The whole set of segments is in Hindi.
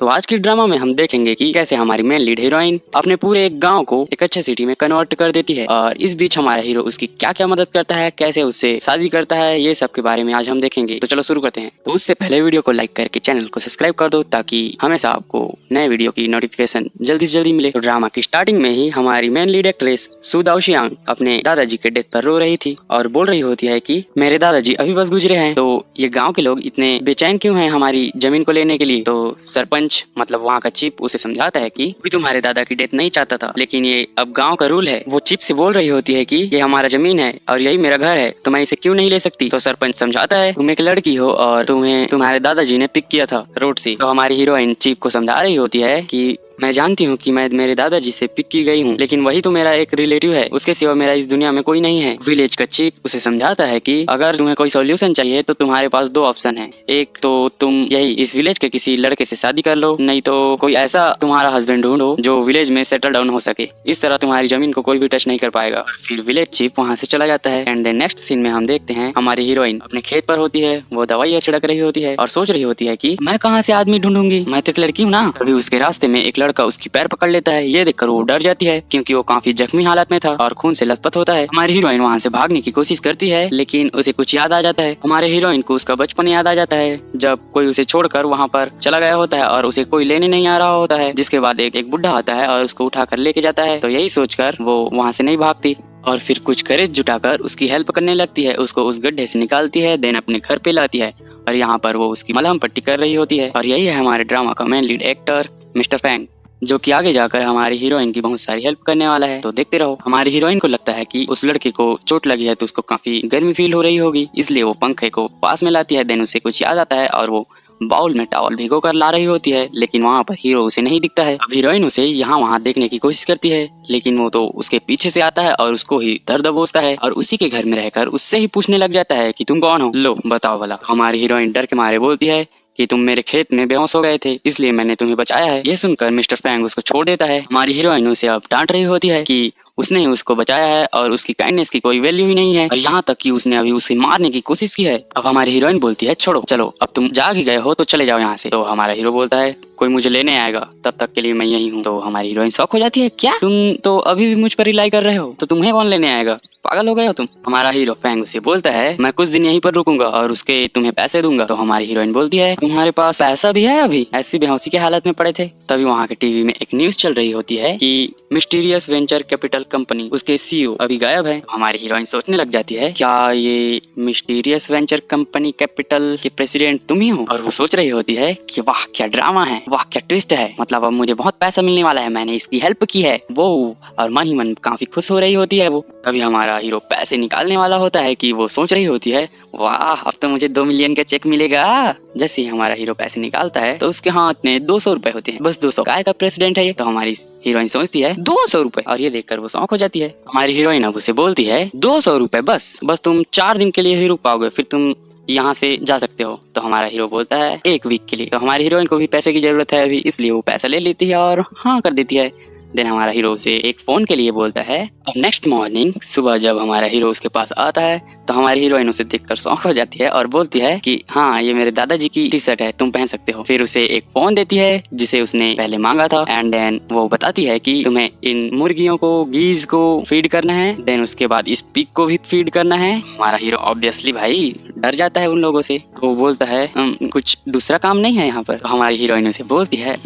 तो आज की ड्रामा में हम देखेंगे कि कैसे हमारी मेन लीड हीरोइन अपने पूरे एक गांव को एक अच्छे सिटी में कन्वर्ट कर देती है और इस बीच हमारा हीरो उसकी क्या क्या मदद करता है, कैसे उससे शादी करता है, ये सब के बारे में आज हम देखेंगे। तो चलो शुरू करते हैं। तो उससे पहले वीडियो को लाइक करके चैनल को सब्सक्राइब कर दो ताकि हमेशा आपको नए वीडियो की नोटिफिकेशन जल्दी से जल्दी मिले। तो ड्रामा की स्टार्टिंग में ही हमारी मेन लीड एक्ट्रेस सु दाओशियांग अपने दादाजी के डेथ पर रो रही थी और बोल रही होती है कि मेरे दादाजी अभी बस गुजरे हैं, तो ये गाँव के लोग इतने बेचैन क्यों हैं हमारी जमीन को लेने के लिए। तो सरपंच मतलब वहाँ का चीफ उसे समझाता है कि अभी तुम्हारे दादा की डेथ नहीं चाहता था, लेकिन ये अब गांव का रूल है। वो चीफ से बोल रही होती है कि ये हमारा जमीन है और यही मेरा घर है, तो मैं इसे क्यों नहीं ले सकती। तो सरपंच समझाता है तुम एक लड़की हो और तुम्हें तुम्हारे दादाजी ने पिक किया था रोड से। तो हमारी हीरोइन चीफ को समझा रही होती है कि मैं जानती हूँ कि मैं मेरे दादाजी से पिक की गई हूँ, लेकिन वही तो मेरा एक रिलेटिव है, उसके सिवा मेरा इस दुनिया में कोई नहीं है। विलेज का चीफ उसे समझाता है कि अगर तुम्हें कोई सॉल्यूशन चाहिए तो तुम्हारे पास दो ऑप्शन है, एक तो तुम यही इस विलेज के किसी लड़के से शादी कर लो, नहीं तो कोई ऐसा तुम्हारा हस्बैंड ढूंढो जो विलेज में सेटल डाउन हो सके। इस तरह तुम्हारी जमीन को कोई भी टच नहीं कर पाएगा। फिर विलेज चीफ वहाँ से चला जाता है एंड देन नेक्स्ट सीन में हम देखते हैं हमारी हीरोइन अपने खेत पर होती है, वो दवाइयाँ छिड़क रही होती है और सोच रही होती है कि मैं कहाँ से आदमी ढूंढूंगी, मैं तो एक लड़की हूँ ना। तभी उसके रास्ते में एक लड़का उसकी पैर पकड़ लेता है। ये देखकर वो डर जाती है क्योंकि वो काफी जख्मी हालत में था और खून से लथपथ होता है। हमारी हीरोइन वहाँ से भागने की कोशिश करती है लेकिन उसे कुछ याद आ जाता है। हमारे हीरोइन को उसका बचपन याद आ जाता है जब कोई उसे छोड़कर वहाँ पर चला गया होता है और उसे कोई लेने नहीं आ रहा होता है, जिसके बाद एक बुढ़ा आता है और उसको उठाकर लेके जाता है। तो यही सोचकर वो वहाँ से नहीं भागती और फिर कुछ करेज जुटाकर उसकी हेल्प करने लगती है, उसको उस गड्ढे से निकालती है, देन अपने घर पे लाती है और यहाँ पर वो उसकी मलहम पट्टी कर रही होती है। और यही है हमारे ड्रामा का main lead actor mister Fang, जो कि आगे जाकर हमारी हीरोइन की बहुत सारी हेल्प करने वाला है। तो देखते रहो। हमारी हीरोइन को लगता है कि उस लड़के को चोट लगी है तो उसको काफी गर्मी फील हो रही होगी, इसलिए वो पंखे को पास में लाती है। देन उसे कुछ याद आता है और वो बाउल में टॉवल भिगो कर ला रही होती है, लेकिन वहाँ पर हीरो उसे नहीं दिखता है। अब हीरोइन उसे यहाँ वहाँ देखने की कोशिश करती है, लेकिन वो तो उसके पीछे से आता है और उसको ही दर्द दबोचता है और उसी के घर में रहकर उससे ही पूछने लग जाता है कि तुम कौन हो, लो बताओ भला। हमारी हीरोइन डर के मारे बोलती है कि तुम मेरे खेत में बेहोश हो गए थे, इसलिए मैंने तुम्हें बचाया है। यह सुनकर मिस्टर फैंग उसको छोड़ देता है। हमारी हीरोइन उसे अब डांट रही होती है कि उसने ही उसको बचाया है और उसकी काइंडनेस की कोई वैल्यू ही नहीं है, और यहाँ तक कि उसने अभी उसे मारने की कोशिश की है। अब हमारी हीरोइन बोलती है छोड़ो, चलो अब तुम जाग ही गए हो तो चले जाओ यहाँ से। तो हमारा हीरो बोलता है कोई मुझे लेने आएगा, तब तक के लिए मैं यही हूँ। तो हमारी हीरोइन शॉक हो जाती है, क्या तुम तो अभी भी मुझ पर रिलाई कर रहे हो, तो तुम्हें कौन लेने आएगा, पागल हो गए हो तुम। हमारा हीरो फैंग उसे बोलता है मैं कुछ दिन यहीं पर रुकूंगा और उसके तुम्हें पैसे दूंगा। तो हमारी हीरोइन बोलती है तुम्हारे पास पैसा भी है, अभी ऐसी बेहोशी की हालत में पड़े थे। तभी वहाँ के टीवी में एक न्यूज चल रही होती है कि मिस्टीरियस वेंचर कैपिटल कंपनी उसके सीईओ अभी गायब है। हमारी हीरोइन सोचने लग जाती है क्या ये मिस्टीरियस वेंचर कंपनी कैपिटल के प्रेसिडेंट तुम ही हो, और वो सोच रही होती है कि वाह क्या ड्रामा है, वाह क्या ट्विस्ट है, मतलब अब मुझे बहुत पैसा मिलने वाला है, मैंने इसकी हेल्प की है वो, और मन ही मन काफी खुश हो रही होती है वो। अभी हमारा हीरो पैसे निकालने वाला होता है कि वो सोच रही होती है वाह अब तो मुझे 2 मिलियन का चेक मिलेगा। जैसे ही हमारा हीरो पैसे निकालता है तो उसके हाथ में 200 रुपए होते हैं, बस 200, काय का प्रेसिडेंट है ये। तो हमारी हीरोइन सोचती है 200 रुपए, और ये देखकर वो शौक हो जाती है। हमारी हीरोइन अब उसे बोलती है 200 रुपए बस तुम 4 दिन के लिए ही रुक पाओगे, फिर तुम यहाँ से जा सकते हो। तो हमारा हीरो बोलता है 1 वीक के लिए। तो हमारी हीरोइन को भी पैसे की जरूरत है अभी, इसलिए वो पैसा ले लेती है और हाँ कर देती है। देन हमारा हीरो उसे एक फोन के लिए बोलता है। अब नेक्स्ट मॉर्निंग सुबह जब हमारा हीरो उसके पास आता है तो हमारी हीरोइन उसे देखकर शौक हो जाती है और बोलती है कि हाँ ये मेरे दादाजी की टी शर्ट है, तुम पहन सकते हो। फिर उसे एक फोन देती है जिसे उसने पहले मांगा था एंड देन वो बताती है कि तुम्हें इन मुर्गियों को, गीज को फीड करना है, देन उसके बाद इस पिग को भी फीड करना है। हमारा हीरो ऑब्वियसली भाई डर जाता है उन लोगों से, तो वो बोलता है कुछ दूसरा काम नहीं है यहाँ पर। तो हमारी हीरोइन उसे बोलती है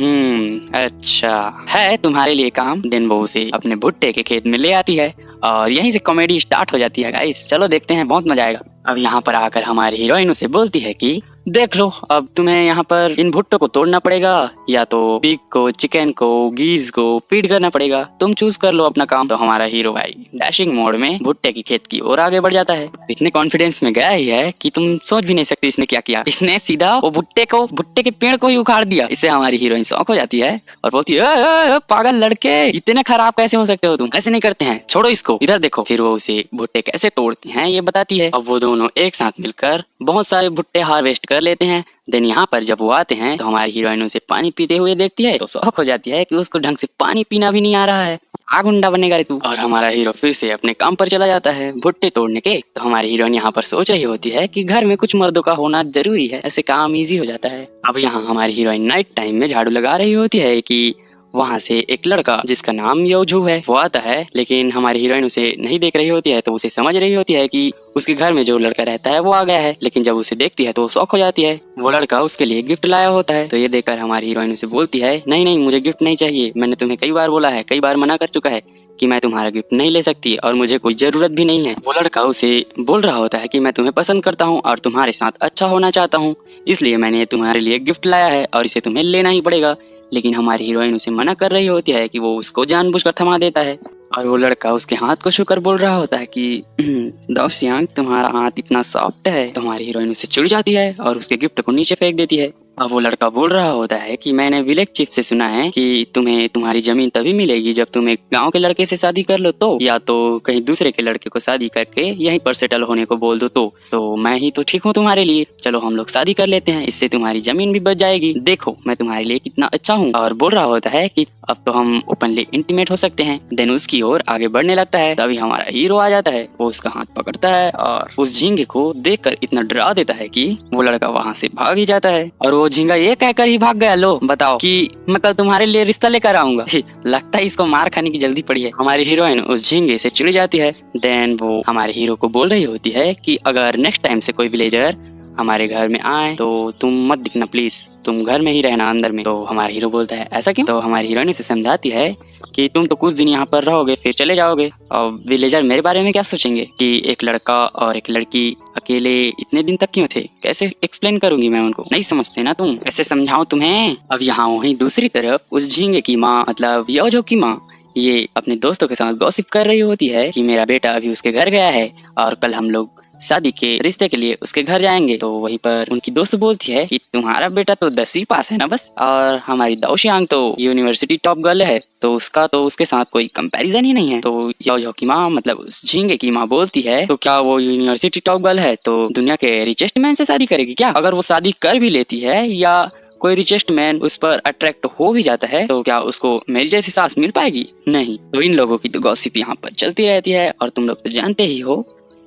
अच्छा है तुम्हारे लिए काम। देन वो उसे अपने भुट्टे के खेत में ले आती है और यहीं से कॉमेडी स्टार्ट हो जाती है गाइस। चलो देखते हैं, बहुत मजा आएगा। अब यहाँ पर आकर हमारी हीरोइन उसे बोलती है कि देख लो अब तुम्हें यहाँ पर इन भुट्टो को तोड़ना पड़ेगा या तो पिग को, चिकन को, गीज को फीड करना पड़ेगा, तुम चूज कर लो अपना काम। तो हमारा हीरो भाई डैशिंग मोड में भुट्टे की खेत की ओर आगे बढ़ जाता है। इतने कॉन्फिडेंस में गया ही है कि तुम सोच भी नहीं सकते इसने क्या किया, इसने सीधा वो भुट्टे के पेड़ को ही उखाड़ दिया। इससे हमारी हीरोइन शौक हो जाती है और बोलती है पागल लड़के, इतने खराब कैसे हो सकते हो तुम, ऐसे नहीं करते हैं, छोड़ो इसको, इधर देखो। फिर वो उसे भुट्टे कैसे तोड़ते हैं ये बताती है। अब वो दोनों एक साथ मिलकर बहुत सारे भुट्टे हार्वेस्ट कर लेते हैं। देन यहाँ पर जब वो आते हैं तो हमारी हीरोइन उसे पानी पीते हुए देखती है तो शौक हो जाती है कि उसको ढंग से पानी पीना भी नहीं आ रहा है। आ गुंडा बनेगा रे तू। और हमारा हीरो फिर से अपने काम पर चला जाता है भुट्टे तोड़ने के। तो हमारी हीरोइन यहाँ पर सोच रही होती है कि घर में कुछ मर्दों का होना जरूरी है, ऐसे काम इजी हो जाता है। अब यहाँ हमारी हीरोइन नाइट टाइम में झाड़ू लगा रही होती है कि वहाँ से एक लड़का जिसका नाम योजू है वो आता है, लेकिन हमारी हीरोइन उसे नहीं देख रही होती है तो उसे समझ रही होती है कि उसके घर में जो लड़का रहता है वो आ गया है। लेकिन जब उसे देखती है तो वो शॉक हो जाती है, वो लड़का उसके लिए गिफ्ट लाया होता है। तो ये देखकर हमारी हीरोइन उसे बोलती है नहीं नहीं मुझे गिफ्ट नहीं चाहिए, मैंने तुम्हें कई बार बोला है, कई बार मना कर चुका है कि मैं तुम्हारा गिफ्ट नहीं ले सकती और मुझे कोई जरूरत भी नहीं है। वो लड़का उसे बोल रहा होता है कि मैं तुम्हें पसंद करता हूँ और तुम्हारे साथ अच्छा होना चाहता हूँ, इसलिए मैंने तुम्हारे लिए गिफ्ट लाया है और इसे तुम्हें लेना ही पड़ेगा। लेकिन हमारी हीरोइन उसे मना कर रही होती है कि वो उसको जानबूझकर थमा देता है और वो लड़का उसके हाथ को छूकर बोल रहा होता है कि दाओशियांग तुम्हारा हाथ इतना सॉफ्ट है। तो हमारी हीरोइन उससे चिढ़ जाती है और उसके गिफ्ट को नीचे फेंक देती है। अब वो लड़का बोल रहा होता है कि मैंने विलेज चीफ से सुना है कि तुम्हें तुम्हारी जमीन तभी मिलेगी जब तुम एक गांव के लड़के से शादी कर लो, तो या तो कहीं दूसरे के लड़के को शादी करके यहीं पर सेटल होने को बोल दो। तो मैं ही तो ठीक हूँ तुम्हारे लिए, चलो हम लोग शादी कर लेते हैं, इससे तुम्हारी जमीन भी बच जाएगी, देखो मैं तुम्हारे लिए कितना अच्छा हूँ। और बोल रहा होता है कि अब तो हम ओपनली इंटीमेट हो सकते हैं। देन उसकी ओर आगे बढ़ने लगता है, तभी हमारा हीरो आ जाता है। वो उसका हाथ पकड़ता है और उस झींगे को देखकर इतना डरा देता है कि वो लड़का वहाँ से भाग ही जाता है। और वो झींगा ये कहकर ही भाग गया, लो बताओ कि मैं कल तुम्हारे लिए रिश्ता लेकर आऊंगा। लगता है इसको मार खाने की जल्दी पड़ी है। हमारी हीरोइन उस झींगे से चिढ़ जाती है। देन वो हमारे हीरो को बोल रही होती है कि अगर नेक्स्ट टाइम से कोई विलेजर हमारे घर में आए तो तुम मत दिखना प्लीज, तुम घर में ही रहना अंदर में। तो हमारा हीरो बोलता है ऐसा क्यों? तो हमारी हीरोइन उसे समझाती है कि तुम तो कुछ दिन यहाँ पर रहोगे फिर चले जाओगे, और विलेजर मेरे बारे में क्या सोचेंगे कि एक लड़का और एक लड़की अकेले इतने दिन तक क्यों थे, कैसे एक्सप्लेन करूंगी मैं उनको, नहीं समझते ना तुम, कैसे समझाऊं तुम्हें। अब यहाँ वहीं दूसरी तरफ उस झींगे की माँ मतलब योजो की माँ ये अपने दोस्तों के साथ गॉसिप कर रही होती है कि मेरा बेटा अभी उसके घर गया है और कल हम लोग शादी के रिश्ते के लिए उसके घर जाएंगे। तो वहीं पर उनकी दोस्त बोलती है कि तुम्हारा बेटा तो 10वीं पास है ना बस, और हमारी दाओशियांग तो यूनिवर्सिटी टॉप गर्ल है, तो उसका तो उसके साथ कोई कंपैरिजन ही नहीं है। तो योजो की माँ मतलब उस झींगे की माँ बोलती है तो क्या वो यूनिवर्सिटी टॉप गर्ल है तो दुनिया के रिचेस्ट मैन से शादी करेगी क्या? अगर वो शादी कर भी लेती है या कोई रिचेस्ट मैन उस पर अट्रैक्ट हो भी जाता है तो क्या उसको मेरी जैसी सास मिल पाएगी? नहीं। तो इन लोगों की तो गॉसिप यहाँ पर चलती रहती है और तुम लोग तो जानते ही हो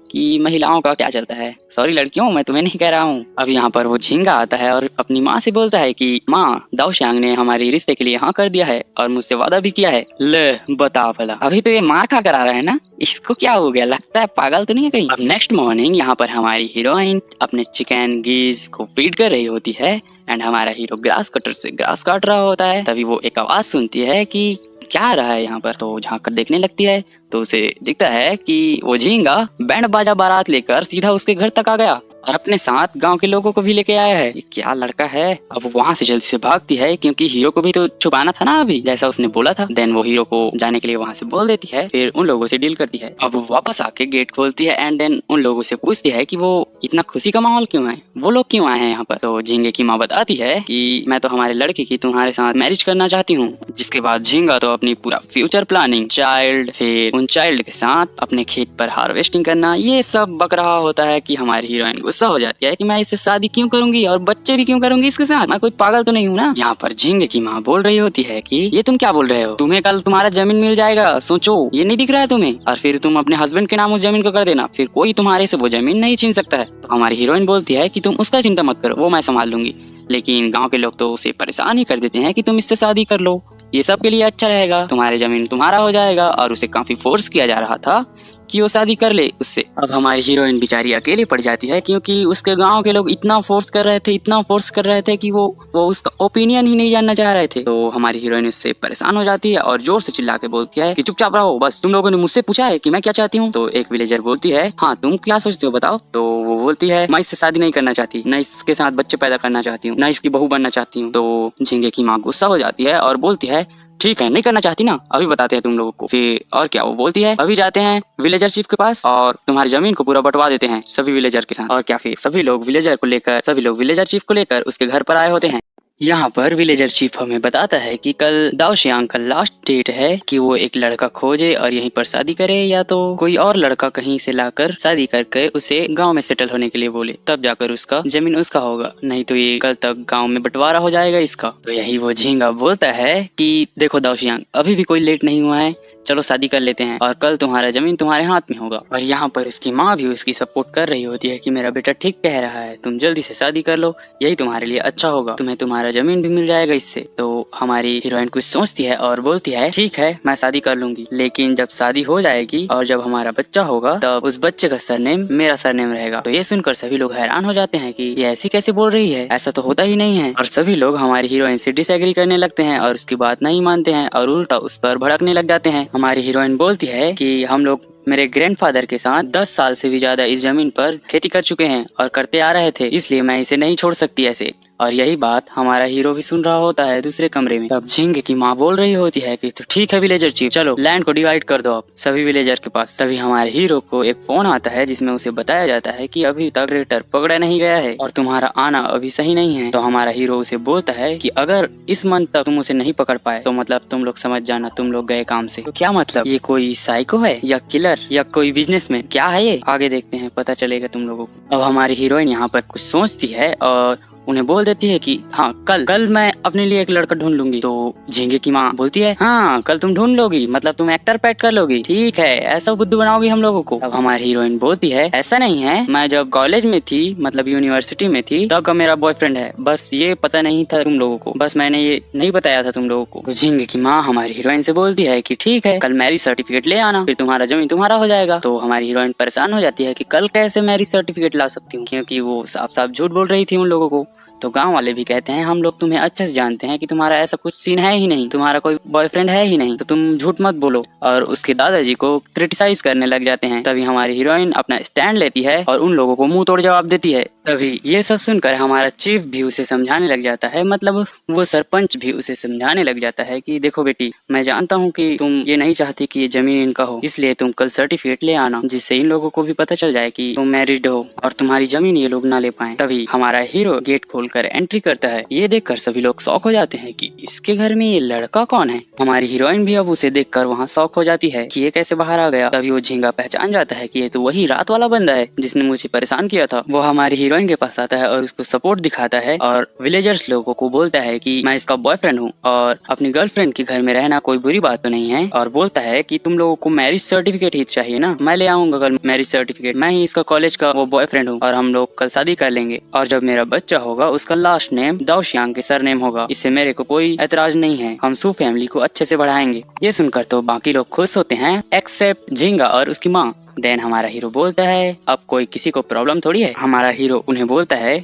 कि महिलाओं का क्या चलता है। सॉरी लड़कियों, मैं तुम्हें नहीं कह रहा हूँ। अब यहाँ पर वो झींगा आता है और अपनी माँ से बोलता है कि माँ दाओशियांग ने हमारी रिश्ते के लिए हाँ कर दिया है और मुझसे वादा भी किया है। ले बता भला, अभी तो ये मार खा कर आ रहा है ना, इसको क्या हो गया, लगता है पागल तो नहीं है कहीं। अब नेक्स्ट मॉर्निंग यहाँ पर हमारी हीरोइन अपने चिकन गीज को फीड कर रही होती है एंड हमारा हीरो ग्रास कटर से ग्रास काट रहा होता है। तभी वो एक आवाज सुनती है कि क्या आ रहा है यहाँ पर, तो झांक कर देखने लगती है तो उसे दिखता है कि वो झींगा बैंड बाजा बारात लेकर सीधा उसके घर तक आ गया और अपने साथ गांव के लोगों को भी लेके आया है। ये क्या लड़का है। अब वो वहाँ से जल्दी से भागती है क्योंकि हीरो को भी तो छुपाना था ना अभी, जैसा उसने बोला था। देन वो हीरो को जाने के लिए वहाँ से बोल देती है, फिर उन लोगों से डील करती है। अब वो वापस आके गेट खोलती है एंड देन उन लोगों से पूछती है कि वो इतना खुशी का माहौल क्यों है, वो लोग क्यों आए हैं यहाँ पर। तो झींगे की माँ बताती है कि मैं तो हमारे लड़के की तुम्हारे साथ मैरिज करना चाहती हूँ। जिसके बाद झींगा तो अपनी पूरा फ्यूचर प्लानिंग, चाइल्ड, फिर उन चाइल्ड के साथ अपने खेत पर हार्वेस्टिंग करना, ये सब बक रहा होता है कि हमारी हीरोइन गुस्सा हो जाती है कि मैं इससे शादी क्यों करूंगी और बच्चे भी क्यों करूंगी इसके साथ, मैं कोई पागल तो नहीं हूँ ना। यहाँ पर झींगे की माँ बोल रही होती है कि ये तुम क्या बोल रहे हो, तुम्हें कल तुम्हारा जमीन मिल जाएगा, सोचो ये नहीं दिख रहा है तुम्हें, और फिर तुम अपने हस्बैंड के नाम उस जमीन को कर देना, फिर कोई तुम्हारे से वो जमीन नहीं छीन सकता है। तो हमारी हीरोइन बोलती है कि तुम उसका चिंता मत करो, वो मैं संभाल लूंगी। लेकिन गांव के लोग तो उसे परेशान ही कर देते हैं कि तुम इससे शादी कर लो, ये सब के लिए अच्छा रहेगा, तुम्हारी जमीन तुम्हारा हो जाएगा, और उसे काफी फोर्स किया जा रहा था कि वो शादी कर ले उससे। अब हमारी हीरोइन बेचारी अकेले पड़ जाती है क्योंकि उसके गांव के लोग इतना फोर्स कर रहे थे, इतना फोर्स कर रहे थे कि वो उसका ओपिनियन ही नहीं जानना चाह रहे थे। तो हमारी हीरोइन उससे परेशान हो जाती है और जोर से चिल्ला के बोलती है कि चुपचाप रहो, बस तुम लोगों ने मुझसे पूछा है कि मैं क्या चाहती हूँ। तो एक विलेजर बोलती है हाँ तुम क्या सोचते हो बताओ। तो वो बोलती है मैं इससे शादी नहीं करना चाहती, न इसके साथ बच्चे पैदा करना चाहती हूँ, न इसकी बहू बनना चाहती हूँ। तो झींगे की माँ गुस्सा हो जाती है और बोलती है ठीक है नहीं करना चाहती ना, अभी बताते हैं तुम लोगों को। फिर और क्या वो बोलती है अभी जाते हैं विलेजर चीफ के पास और तुम्हारी जमीन को पूरा बंटवा देते हैं सभी विलेजर के साथ। और क्या फिर सभी लोग विलेजर चीफ को लेकर उसके घर पर आए होते हैं। यहाँ पर विलेजर चीफ हमें बताता है कि कल दाओशियांग का लास्ट डेट है कि वो एक लड़का खोजे और यहीं पर शादी करे, या तो कोई और लड़का कहीं से लाकर शादी करके उसे गांव में सेटल होने के लिए बोले, तब जाकर उसका जमीन उसका होगा, नहीं तो ये कल तक गांव में बंटवारा हो जाएगा इसका। तो यही वो झींगा बोलता है कि देखो दाओशियांग अभी भी कोई लेट नहीं हुआ है, चलो शादी कर लेते हैं और कल तुम्हारा जमीन तुम्हारे हाथ में होगा। और यहाँ पर उसकी माँ भी उसकी सपोर्ट कर रही होती है कि मेरा बेटा ठीक कह रहा है, तुम जल्दी से शादी कर लो, यही तुम्हारे लिए अच्छा होगा, तुम्हें तुम्हारा जमीन भी मिल जाएगा इससे। तो हमारी हीरोइन कुछ सोचती है और बोलती है ठीक है मैं शादी कर लूंगी, लेकिन जब शादी हो जाएगी और जब हमारा बच्चा होगा तब उस बच्चे का सरनेम मेरा सरनेम रहेगा। तो ये सुनकर सभी लोग हैरान हो जाते हैं कि ये ऐसी कैसे बोल रही है, ऐसा तो होता ही नहीं है। और सभी लोग हमारी हीरोइन से डिसएग्री करने लगते हैं और उसकी बात नहीं मानते हैं और उल्टा उस पर भड़कने लग जाते हैं। हमारी हीरोइन बोलती है कि हम लोग मेरे ग्रैंडफादर के साथ 10 साल से भी ज्यादा इस जमीन पर खेती कर चुके हैं और करते आ रहे थे, इसलिए मैं इसे नहीं छोड़ सकती ऐसे। और यही बात हमारा हीरो भी सुन रहा होता है दूसरे कमरे में। तब झिंगे की माँ बोल रही होती है कि तो ठीक है विलेजर चीफ, चलो लैंड को डिवाइड कर दो आप सभी विलेजर के पास। तभी हमारे हीरो को एक फोन आता है जिसमें उसे बताया जाता है कि अभी तक रेटर पकड़ा नहीं गया है और तुम्हारा आना अभी सही नहीं है। तो हमारा हीरो उसे बोलता है कि अगर इस मंथ तक तुम उसे नहीं पकड़ पाए तो मतलब तुम लोग समझ जाना तुम लोग गए काम से। तो क्या मतलब ये कोई साइको है या किलर या कोई बिजनेसमैन, क्या है ये? आगे देखते हैं, पता चलेगा तुम लोगों को। अब हमारी हीरोइन यहाँ पर कुछ सोचती है और उन्हें बोल देती है कि हाँ कल मैं अपने लिए एक लड़का ढूंढ लूंगी। तो झींगे की माँ बोलती है हाँ कल तुम ढूंढ लोगी, मतलब तुम एक्टर पैट कर लोगी, ठीक है ऐसा बुद्धू बनाओगी हम लोगों को। अब हमारी हीरोइन बोलती है ऐसा नहीं है, मैं जब कॉलेज में थी मतलब यूनिवर्सिटी में थी तब का मेरा बॉयफ्रेंड है, बस ये पता नहीं था तुम लोगों को, बस मैंने ये नहीं बताया था तुम लोगों को। तो झींगे की माँ हमारी हीरोइन से बोलती है कि ठीक है कल मैरिज सर्टिफिकेट ले आना, फिर तुम्हारा जमीन तुम्हारा हो जाएगा। तो हमारी हीरोइन परेशान हो जाती है कि कल कैसे मैरिज सर्टिफिकेट ला सकती हूँ, क्योंकि वो साफ साफ झूठ बोल रही थी उन लोगों को। तो गांव वाले भी कहते हैं हम लोग तुम्हें अच्छे से जानते हैं कि तुम्हारा ऐसा कुछ सीन है ही नहीं, तुम्हारा कोई बॉयफ्रेंड है ही नहीं, तो तुम झूठ मत बोलो। और उसके दादाजी को क्रिटिसाइज करने लग जाते हैं। तभी हमारी हीरोइन अपना स्टैंड लेती है और उन लोगों को मुंह तोड़ जवाब देती है। तभी ये सब सुनकर हमारा चीफ भी उसे समझाने लग जाता है, मतलब वो सरपंच भी उसे समझाने लग जाता है कि देखो बेटी मैं जानता हूँ कि तुम ये नहीं चाहती कि ये जमीन इनका हो, इसलिए तुम कल सर्टिफिकेट ले आना जिससे इन लोगों को भी पता चल जाए कि तुम मैरिड हो और तुम्हारी जमीन ये लोग ना ले पाए। तभी हमारा हीरो गेट खोलकर एंट्री करता है। ये देखकर सभी लोग शॉक हो जाते हैं कि इसके घर में ये लड़का कौन है। हमारी हीरोइन भी अब उसे देखकर वहाँ शॉक हो जाती है कि ये कैसे बाहर आ गया। तभी वो झींगा पहचान जाता है कि ये तो वही रात वाला बंदा है जिसने मुझे परेशान किया था। वो हमारी हीरोइन के पास आता है और उसको सपोर्ट दिखाता है और विलेजर्स लोगों को बोलता है कि मैं इसका बॉयफ्रेंड हूँ और अपनी गर्लफ्रेंड के घर में रहना कोई बुरी बात तो नहीं है। और बोलता है कि तुम लोगों को मैरिज सर्टिफिकेट ही चाहिए ना, मैं ले आऊंगा कल मैरिज सर्टिफिकेट, मैं ही इसका कॉलेज का वो बॉयफ्रेंड हूँ और हम लोग कल शादी कर लेंगे। और जब मेरा बच्चा होगा उसका लास्ट नेम दाओशियांग के सरनेम होगा, इससे मेरे को कोई ऐतराज नहीं है, हम सू फैमिली को अच्छे से बढ़ाएंगे। ये सुनकर तो बाकी लोग खुश होते हैं एक्सेप्ट झींगा और उसकी माँ। देन हमारा हीरो बोलता है अब कोई किसी को प्रॉब्लम थोड़ी है। हमारा हीरो उन्हें बोलता है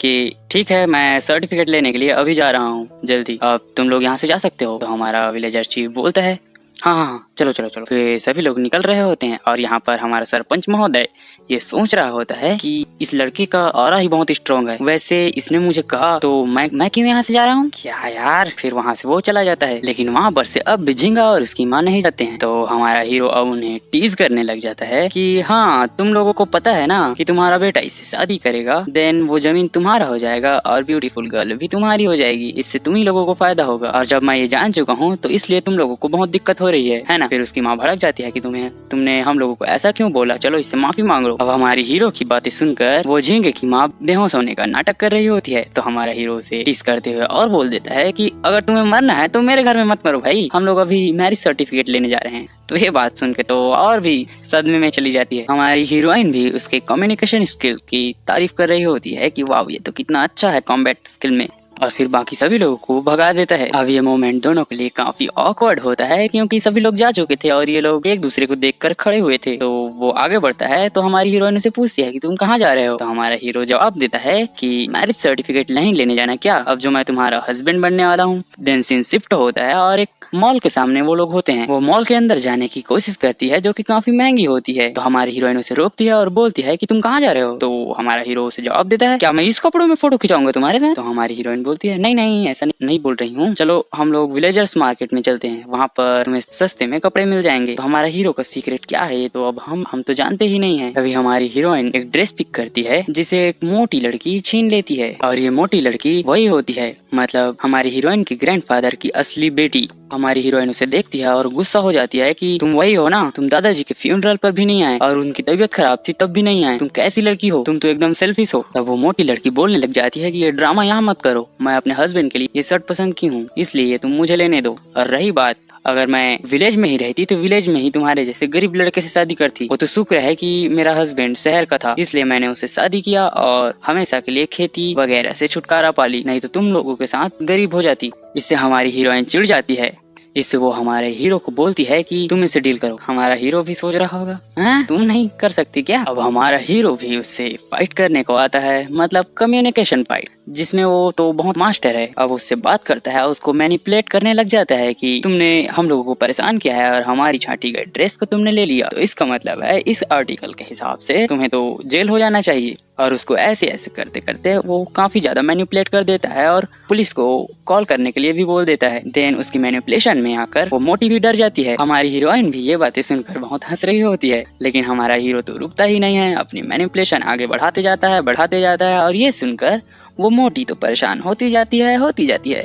कि ठीक है मैं सर्टिफिकेट लेने के लिए अभी जा रहा हूँ, जल्दी अब तुम लोग यहाँ से जा सकते हो। तो हमारा विलेजर चीफ बोलता है हाँ चलो चलो चलो। फिर सभी लोग निकल रहे होते हैं और यहाँ पर हमारा सरपंच महोदय ये सोच रहा होता है कि इस लड़के का ऑरा ही बहुत स्ट्रॉन्ग है, वैसे इसने मुझे कहा तो मैं क्यों यहाँ से जा रहा हूँ, क्या यार। फिर वहाँ से वो चला जाता है, लेकिन वहाँ पर से अब झींगा और उसकी माँ नहीं जाते हैं। तो हमारा हीरो अब उन्हें टीज करने लग जाता है कि हाँ तुम लोगों को पता है ना कि तुम्हारा बेटा इससे शादी करेगा, देन वो जमीन तुम्हारा हो जाएगा और ब्यूटीफुल गर्ल भी तुम्हारी हो जाएगी, इससे तुम ही लोगों को फायदा होगा। और जब मैं ये जान चुका हूँ तो इसलिए तुम लोगों को बहुत दिक्कत हो रही है ना। फिर उसकी माँ भड़क जाती है कि तुमने हम लोगों को ऐसा क्यों बोला, चलो इससे माफी मांग लो। अब हमारी हीरो की बातें सुनकर वो झींगे की माँ बेहोश होने का नाटक कर रही होती है। तो हमारा हीरो से टीस करते हुए और बोल देता है कि अगर तुम्हें मरना है तो मेरे घर में मत मरो भाई, हम लोग अभी मैरिज सर्टिफिकेट लेने जा रहे हैं। तो ये बात सुन के तो और भी सदमे में चली जाती है। हमारी हीरोइन भी उसके कम्युनिकेशन स्किल्स की तारीफ कर रही होती है कि वाह ये तो कितना अच्छा है कॉम्बैट स्किल में, और फिर बाकी सभी लोगों को भगा देता है। अब ये मोमेंट दोनों के लिए काफी ऑकवर्ड होता है क्योंकि सभी लोग जा चुके थे और ये लोग एक दूसरे को देखकर खड़े हुए थे। तो वो आगे बढ़ता है तो हमारी हीरोइन से पूछती है कि तुम कहाँ जा रहे हो। तो हमारा हीरो जवाब देता है कि मैरिज सर्टिफिकेट नहीं लेने जाना क्या, अब जो मैं तुम्हारा हस्बैंड बनने वाला हूँ। देन सीन शिफ्ट होता है और एक मॉल के सामने वो लोग होते हैं। वो मॉल के अंदर जाने की कोशिश करती है जो कि काफी महंगी होती है। तो हमारी हीरोइन उसे रोकती है और बोलती है कि तुम कहाँ जा रहे हो। तो हमारा हीरो उसे जवाब देता है क्या मैं इस कपड़ों में फोटो खिंचाऊंगा तुम्हारे साथ। तो हमारी हीरोइन बोलती है नहीं नहीं ऐसा नहीं बोल रही हूँ, चलो हम लोग विलेजर्स मार्केट में चलते हैं, वहाँ पर तुम्हें सस्ते में कपड़े मिल जाएंगे। तो हमारा हीरो का सीक्रेट क्या है ये तो अब हम तो जानते ही नहीं है। अभी हमारी हीरोइन एक ड्रेस पिक करती है जिसे एक मोटी लड़की छीन लेती है और ये मोटी लड़की वही होती है, मतलब हमारी हीरोइन की ग्रैंडफादर की असली बेटी। हमारी हीरोइन उसे देखती है और गुस्सा हो जाती है कि तुम वही हो ना, तुम दादाजी के फ्यूनरल पर भी नहीं आए और उनकी तबीयत खराब थी तब भी नहीं आए, तुम कैसी लड़की हो, तुम तो एकदम सेल्फिश हो। तब वो मोटी लड़की बोलने लग जाती है कि ये ड्रामा यहाँ मत करो, मैं अपने हस्बैंड के लिए ये शर्ट पसंद की हूँ इसलिए तुम मुझे लेने दो। और रही बात अगर मैं विलेज में ही रहती तो विलेज में ही तुम्हारे जैसे गरीब लड़के से शादी करती। वो तो शुक्र है कि मेरा हस्बैंड शहर का था, इसलिए मैंने उससे शादी किया और हमेशा के लिए खेती वगैरह से छुटकारा पा ली, नहीं तो तुम लोगों के साथ गरीब हो जाती। इससे हमारी हीरोइन चिढ़ जाती है। इससे वो हमारे हीरो को बोलती है कि तुम इससे डील करो। हमारा हीरो भी सोच रहा होगा, हैं तुम नहीं कर सकती क्या? अब हमारा हीरो भी उससे फाइट करने को आता है, मतलब कम्युनिकेशन फाइट, जिसमें वो तो बहुत मास्टर है। अब उससे बात करता है, उसको मैनिपुलेट करने लग जाता है कि तुमने हम लोगों को परेशान किया है और हमारी छांटी गई ड्रेस को तुमने ले लिया, तो इसका मतलब है इस आर्टिकल के हिसाब से तुम्हें तो जेल हो जाना चाहिए। और उसको ऐसे ऐसे करते करते वो काफी ज्यादा मैनिपुलेट कर देता है और पुलिस को कॉल करने के लिए भी बोल देता है। देन उसकी मैनिपुलेशन में आकर वो मोटी भी डर जाती है। हमारी हीरोइन भी ये बातें सुनकर बहुत हंस रही होती है, लेकिन हमारा हीरो तो रुकता ही नहीं है, अपनी मैनिपुलेशन आगे बढ़ाते जाता है और ये सुनकर वो मोटी तो परेशान होती जाती है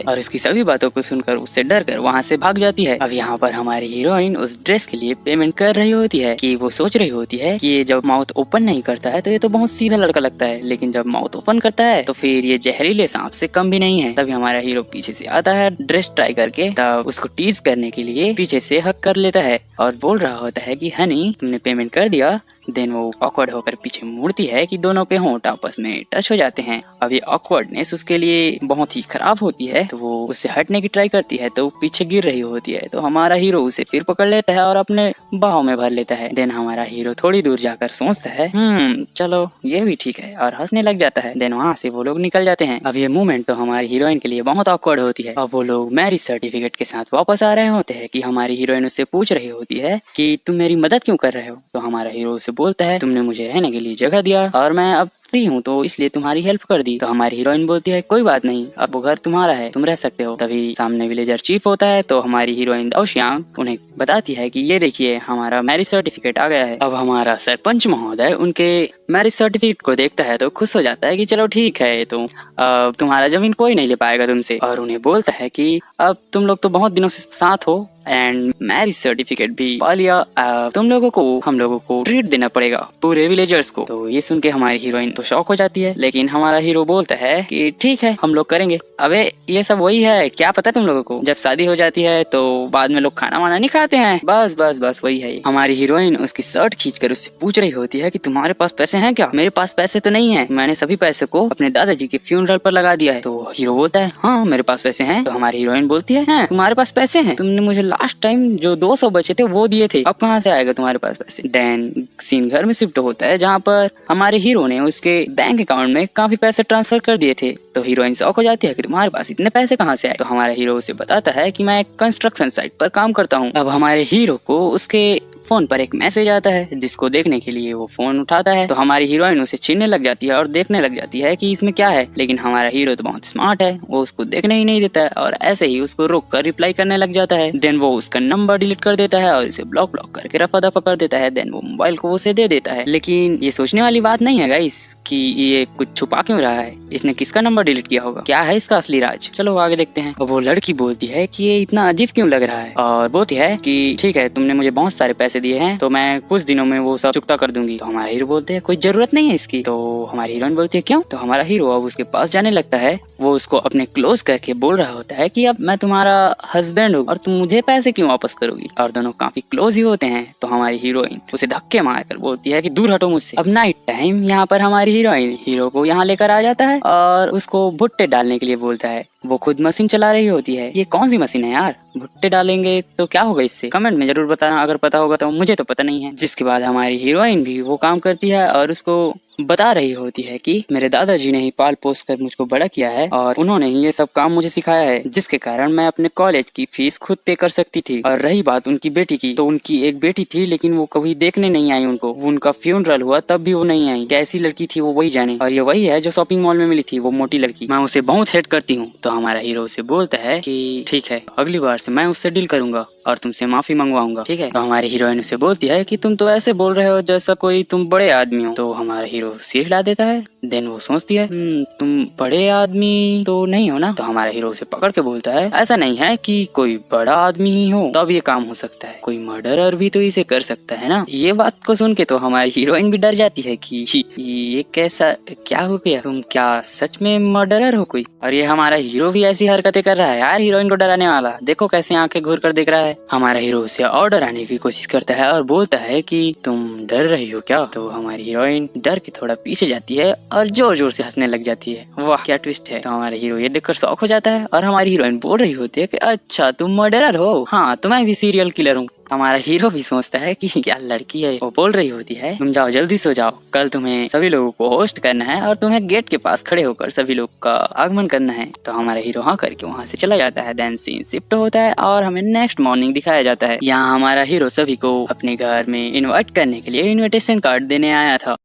और उसकी सभी बातों को सुनकर उससे डर कर वहाँ से भाग जाती है। अब यहाँ पर हमारी हीरोइन उस ड्रेस के लिए पेमेंट कर रही होती है कि वो सोच रही होती है कि ये जब माउथ ओपन नहीं करता है तो ये तो बहुत सीधा लड़का लगता है, लेकिन जब माउथ ओपन करता है तो फिर ये जहरीले सांप से कम भी नहीं है। तभी हमारा हीरो पीछे से आता है ड्रेस ट्राई करके, तब उसको टीज करने के लिए पीछे से हक कर लेता है और बोल रहा होता है कि हनी तुमने पेमेंट कर दिया। देन वो ऑकवर्ड होकर पीछे मुड़ती है कि दोनों के होंठ आपस में टच हो जाते हैं। अब ये ऑकवर्डनेस उसके लिए बहुत ही खराब होती है, तो वो उससे हटने की ट्राई करती है, तो पीछे गिर रही होती है। तो हमारा हीरो उसे फिर पकड़ लेता है और अपने बाहों में भर लेता है। देन हमारा हीरो थोड़ी दूर जाकर सोचता है चलो ये भी ठीक है, और हंसने लग जाता है। देन वहाँ से वो लोग निकल जाते हैं। अब ये मूवमेंट तो हमारी हीरोइन के लिए बहुत ऑकवर्ड होती है। अब वो लोग मैरिज सर्टिफिकेट के साथ वापस आ रहे होते हैं कि हमारी हीरोइन उससे पूछ रही होती है कि तुम मेरी मदद क्यों कर रहे हो। तो हमारा हीरो उससे बोलता है तुमने मुझे रहने के लिए जगह दिया और मैं अब फ्री हूँ तो इसलिए तुम्हारी हेल्प कर दी। तो हमारी हीरोइन बोलती है कोई बात नहीं, अब वो घर तुम्हारा है, तुम रह सकते हो। तभी सामने विलेजर चीफ होता है, तो हमारी हीरोइन दाओशियांग उन्हें बताती है कि ये देखिए हमारा मैरिज सर्टिफिकेट आ गया है। अब हमारा सरपंच महोदय उनके मैरिज सर्टिफिकेट को देखता है तो खुश हो जाता है कि चलो ठीक है, तो अब तुम्हारा जमीन कोई नहीं ले पाएगा तुमसे, और उन्हें बोलता है कि अब तुम लोग तो बहुत दिनों से साथ हो एंड मैरिज सर्टिफिकेट भी पा लिया, तुम लोगों को हम लोगों को ट्रीट देना पड़ेगा पूरे विलेजर्स को। तो ये सुन के हमारी हीरोइन तो शॉक हो जाती है, लेकिन हमारा हीरो बोलता है कि ठीक है हम लोग करेंगे। अबे ये सब वही है, क्या पता तुम लोगों को, जब शादी हो जाती है तो बाद में लोग खाना वाना नहीं खाते हैं, बस बस बस वही है। हमारी हीरोइन उसकी शर्ट खींचकर उससे पूछ रही होती है कि तुम्हारे पास पैसे हैं क्या? मेरे पास पैसे तो नहीं है, मैंने सभी पैसे को अपने दादाजी के फ्यूनरल पर लगा दिया है। तो हीरो बोलता है हाँ मेरे पास पैसे हैं। तो हमारी हीरोइन बोलती है तुम्हारे पास पैसे हैं, तुमने मुझे लास्ट टाइम जो 200 बचे थे वो दिए थे, अब कहाँ से आएगा तुम्हारे पास पैसे? देन सीन घर में शिफ्ट होता है जहाँ पर हमारे हीरो ने उसके बैंक अकाउंट में काफी पैसे ट्रांसफर कर दिए थे। तो हीरोइन शॉक हो जाती है कि तुम्हारे पास इतने पैसे कहाँ से आए? तो हमारा हीरो उसे बताता है कि मैं कंस्ट्रक्शन साइट पर काम करता हूँ। अब हमारे हीरो को उसके फोन पर एक मैसेज आता है जिसको देखने के लिए वो फोन उठाता है। तो हमारी हीरोइन उसे छीनने लग जाती है और देखने लग जाती है कि इसमें क्या है, लेकिन हमारा हीरो तो बहुत स्मार्ट है, वो उसको देखने ही नहीं देता है और ऐसे ही उसको रोक कर रिप्लाई करने लग जाता है। देन वो उसका नंबर डिलीट कर देता है और इसे ब्लॉक करके रफा दफा कर देता है। देन वो मोबाइल को उसे दे देता है। लेकिन ये सोचने वाली बात नहीं है गाइस कि ये कुछ छुपा क्यों रहा है, इसने किसका नंबर डिलीट किया होगा, क्या है इसका असली राज? चलो आगे देखते हैं। वो लड़की बोलती है कि ये इतना अजीब क्यों लग रहा है, और बोलती है कि ठीक है तुमने मुझे बहुत सारे पैसे दिए हैं तो मैं कुछ दिनों में वो सब चुकता कर दूंगी। तो हमारा हीरो बोलते हैं कोई जरूरत नहीं है इसकी। तो हमारी हीरोइन बोलती है क्यों? तो हमारा हीरो अब उसके पास जाने लगता है। वो उसको अपने क्लोज करके बोल रहा होता है कि अब मैं तुम्हारा हस्बैंड हूँ और तुम मुझे पैसे क्यों वापस करोगी, और दोनों काफी क्लोज ही होते हैं। तो हमारी हीरोइन उसे धक्के मारकर बोलती है कि दूर हटो मुझसे। अब नाइट टाइम यहाँ पर हमारी हीरोइन हीरो को यहाँ लेकर आ जाता है और उसको भुट्टे डालने के लिए बोलता है। वो खुद मशीन चला रही होती है। ये कौन सी मशीन है यार, भुट्टे डालेंगे तो क्या होगा इससे? कमेंट में जरूर बताना अगर पता होगा, तो मुझे तो पता नहीं है। जिसके बाद हमारी हीरोइन भी वो काम करती है और उसको बता रही होती है कि मेरे दादाजी ने ही पाल पोस कर मुझको बड़ा किया है और उन्होंने ही ये सब काम मुझे सिखाया है, जिसके कारण मैं अपने कॉलेज की फीस खुद पे कर सकती थी। और रही बात उनकी बेटी की, तो उनकी एक बेटी थी लेकिन वो कभी देखने नहीं आई उनको। वो उनका फ्यूनरल हुआ तब भी वो नहीं आई। कैसी लड़की थी वो वही जाने। और ये वही है जो शॉपिंग मॉल में मिली थी, वो मोटी लड़की। मैं उसे बहुत हेट करती हूँ। तो हमारा हीरो उसे बोलता है कि ठीक है अगली बार से मैं उससे डील करूंगा और तुमसे माफी मंगवाऊंगा, ठीक है? तो हमारी हीरोइन उसे बोलती है कि तुम तो ऐसे बोल रहे हो जैसा कोई तुम बड़े आदमी हो। तो हमारा हीरो हीरो सिर हिला देता है। देन वो सोचती है तुम बड़े आदमी तो नहीं हो ना। तो हमारा हीरो उसे पकड़ के बोलता है ऐसा नहीं है कि कोई बड़ा आदमी ही हो तब ये काम हो सकता है, कोई मर्डरर भी तो इसे कर सकता है ना। ये बात को सुन के तो हमारी हीरोइन भी डर जाती है कि ये कैसा क्या हो गया, तुम क्या सच में मर्डरर हो कोई। और ये हमारा हीरो भी ऐसी हरकतें कर रहा है यार हीरोइन को डराने वाला। देखो कैसे आंखें घूर कर देख रहा है। हमारा हीरो उसे और डराने की कोशिश करता है और बोलता है कि तुम डर रही हो क्या। तो हमारी हीरोइन डर के थोड़ा पीछे जाती है और जोर जोर से हंसने लग जाती है। वाह क्या ट्विस्ट है। तो हमारा हीरो ये देखकर शॉक हो जाता है और हमारी हीरोइन बोल रही होती है कि अच्छा तुम मर्डरर हो, हाँ तो मैं भी सीरियल किलर हूँ। हमारा हीरो भी सोचता है कि क्या लड़की है। वो बोल रही होती है तुम जाओ जल्दी सो जाओ, कल तुम्हें सभी लोगों को होस्ट करना है और तुम्हें गेट के पास खड़े होकर सभी लोग का आगमन करना है। तो हमारा हीरो हाँ करके वहाँ से चला जाता है। देन सीन शिफ्ट होता है और हमें नेक्स्ट मॉर्निंग दिखाया जाता है। यहाँ हमारा हीरो सभी को अपने घर में इनवाइट करने के लिए इनविटेशन कार्ड देने आया था।